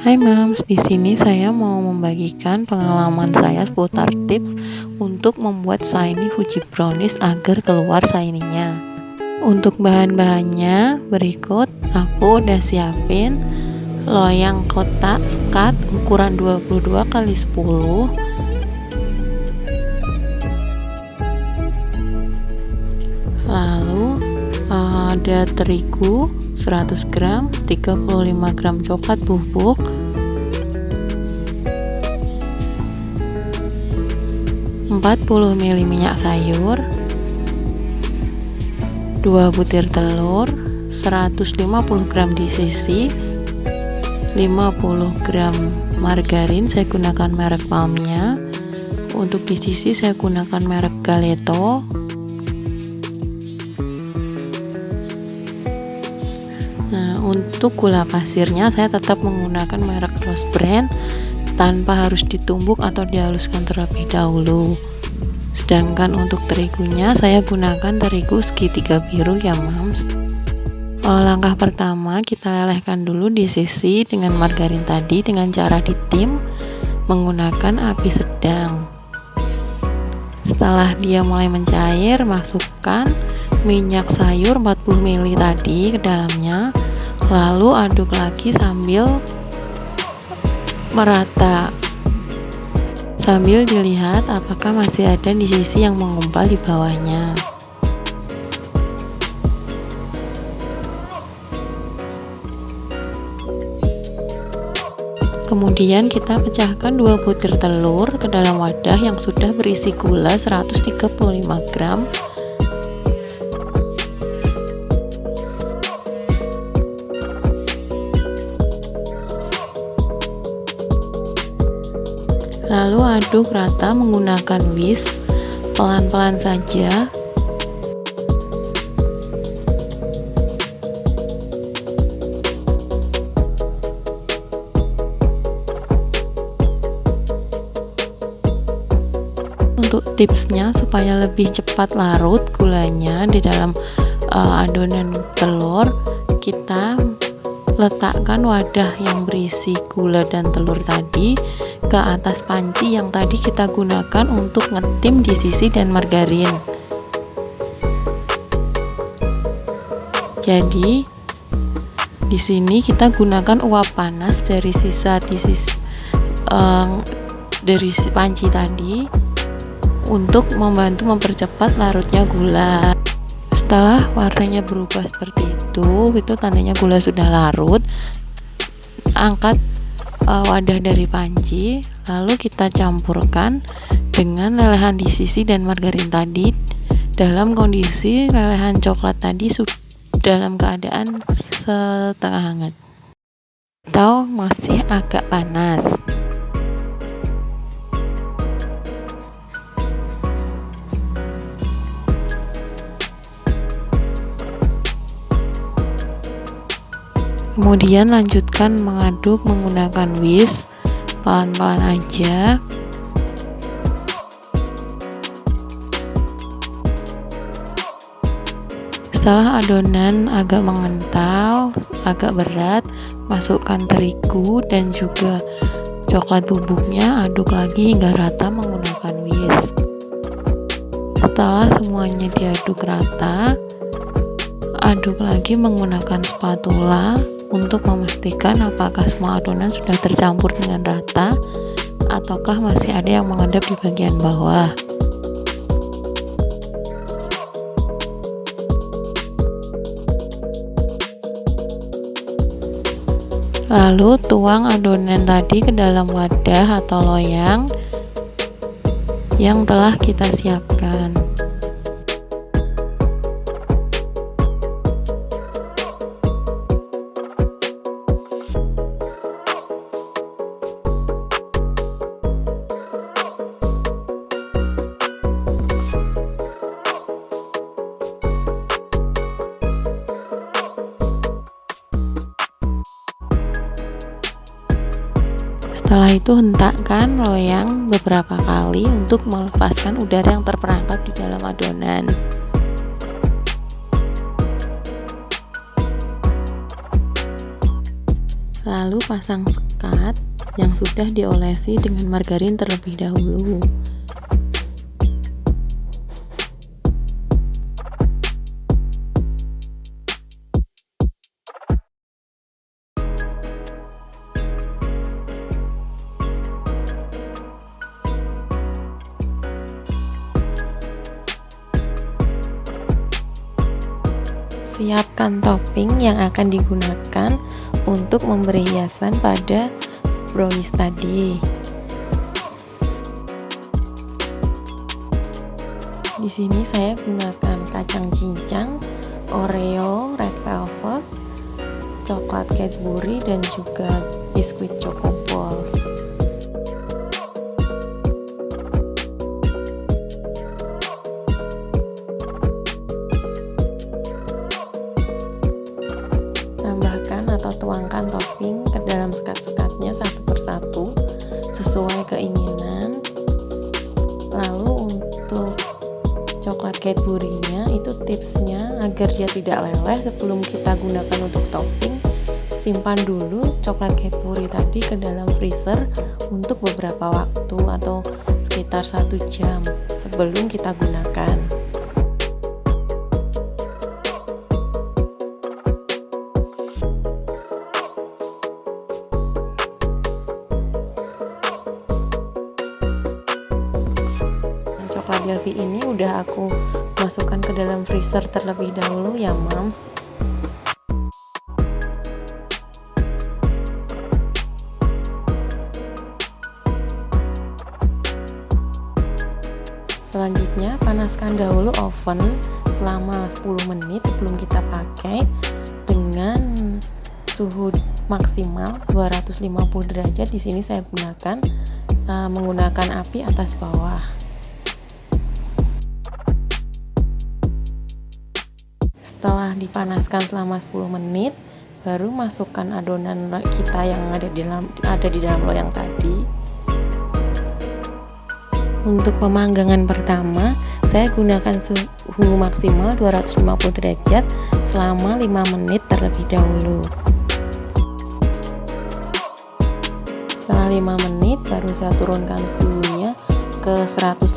Hai Mams, di sini saya mau membagikan pengalaman saya seputar tips untuk membuat shiny Fuji brownies agar keluar shiny-nya. Untuk bahan-bahannya berikut, aku udah siapin loyang kotak sekat ukuran 22x10, lalu ada terigu 100 gram, 35 gram coklat bubuk, 40 ml minyak sayur, 2 butir telur, 150 gram DCC, 50 gram margarin, saya gunakan merek Palmia. Untuk DCC saya gunakan merek Galeto. Nah, untuk gula pasirnya saya tetap menggunakan merek Rose Brand tanpa harus ditumbuk atau dihaluskan terlebih dahulu. Sedangkan untuk terigunya saya gunakan terigu segitiga biru ya Mams. Langkah pertama, kita lelehkan dulu DCC dengan margarin tadi dengan cara ditim menggunakan api sedang. Setelah dia mulai mencair, masukkan minyak sayur 40 ml tadi ke dalamnya, lalu aduk lagi sambil merata, sambil dilihat apakah masih ada di sisi yang menggumpal di bawahnya. Kemudian kita pecahkan 2 butir telur ke dalam wadah yang sudah berisi gula 135 gram. Lalu aduk rata menggunakan whisk, pelan-pelan saja. Untuk tipsnya supaya lebih cepat larut gulanya di dalam adonan telur, kita letakkan wadah yang berisi gula dan telur tadi ke atas panci yang tadi kita gunakan untuk ngetim DCC dan margarin. Jadi di sini kita gunakan uap panas dari sisa dari panci tadi untuk membantu mempercepat larutnya gula. Setelah warnanya berubah seperti itu tandanya gula sudah larut. Angkat wadah dari panci, lalu kita campurkan dengan lelehan DCC dan margarin tadi. Dalam kondisi lelehan coklat tadi dalam keadaan setengah hangat atau masih agak panas. Kemudian lanjutkan mengaduk menggunakan whisk, pelan-pelan aja. Setelah adonan agak mengental, agak berat, masukkan terigu dan juga coklat bubuknya, aduk lagi hingga rata menggunakan whisk. Setelah semuanya diaduk rata, aduk lagi menggunakan spatula untuk memastikan apakah semua adonan sudah tercampur dengan rata ataukah masih ada yang mengendap di bagian bawah. Lalu tuang adonan tadi ke dalam wadah atau loyang yang telah kita siapkan. Setelah itu hentakkan loyang beberapa kali untuk melepaskan udara yang terperangkap di dalam adonan. Lalu pasang sekat yang sudah diolesi dengan margarin terlebih dahulu. Siapkan topping yang akan digunakan untuk memberi hiasan pada brownies tadi. Di sini saya gunakan kacang cincang, Oreo, red velvet, coklat Cadbury, dan juga biskuit Choco Balls. Tambahkan atau tuangkan topping ke dalam sekat-sekatnya satu persatu sesuai keinginan. Lalu untuk coklat Cadbury-nya itu tipsnya agar dia tidak meleleh sebelum kita gunakan untuk topping, simpan dulu coklat Cadbury tadi ke dalam freezer untuk beberapa waktu atau sekitar 1 jam sebelum kita gunakan. Coklat Delvie ini udah aku masukkan ke dalam freezer terlebih dahulu ya Mams. Selanjutnya panaskan dahulu oven selama 10 menit sebelum kita pakai dengan suhu maksimal 250 derajat. Di sini saya menggunakan api atas bawah. Setelah dipanaskan selama 10 menit, baru masukkan adonan kita yang ada di dalam loyang tadi. Untuk pemanggangan pertama, saya gunakan suhu maksimal 250 derajat selama 5 menit terlebih dahulu. Setelah 5 menit, baru saya turunkan suhunya ke 180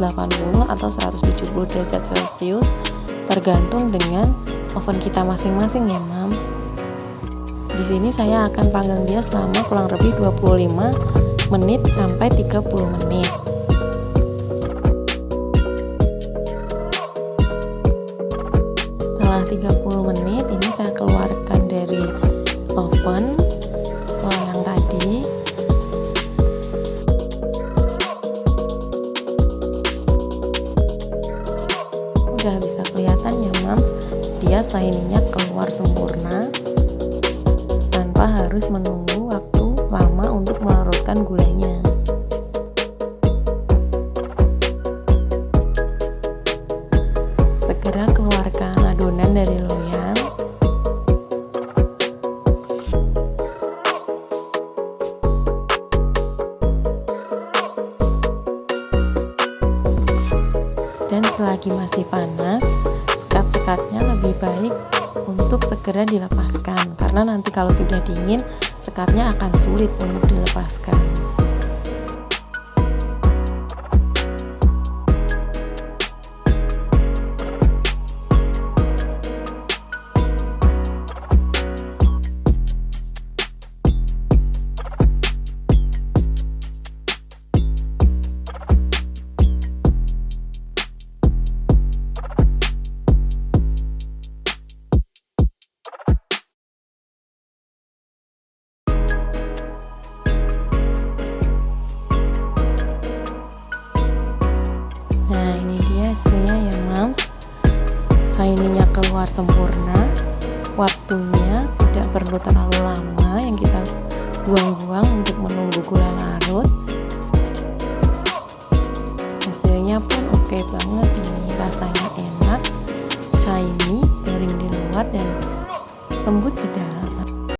atau 170 derajat Celcius, tergantung dengan oven kita masing-masing ya Mams. Di sini saya akan panggang dia selama kurang lebih 25 menit sampai 30 menit. Setelah 30 menit ini saya keluarkan dari oven loyang tadi. Udah bisa kelihatan ya Mams, dia shiny-nya keluar sempurna tanpa harus menunggu waktu lama untuk melarutkan gulanya. Segera keluarkan adonan dari loyang. Dan selagi masih panas, sekat-sekatnya lebih baik untuk segera dilepaskan, karena nanti kalau sudah dingin sekatnya akan sulit untuk dilepaskan. Nah ini dia hasilnya ya Mams, shiny-nya keluar sempurna. Waktunya tidak perlu terlalu lama yang kita buang-buang untuk menunggu gula larut.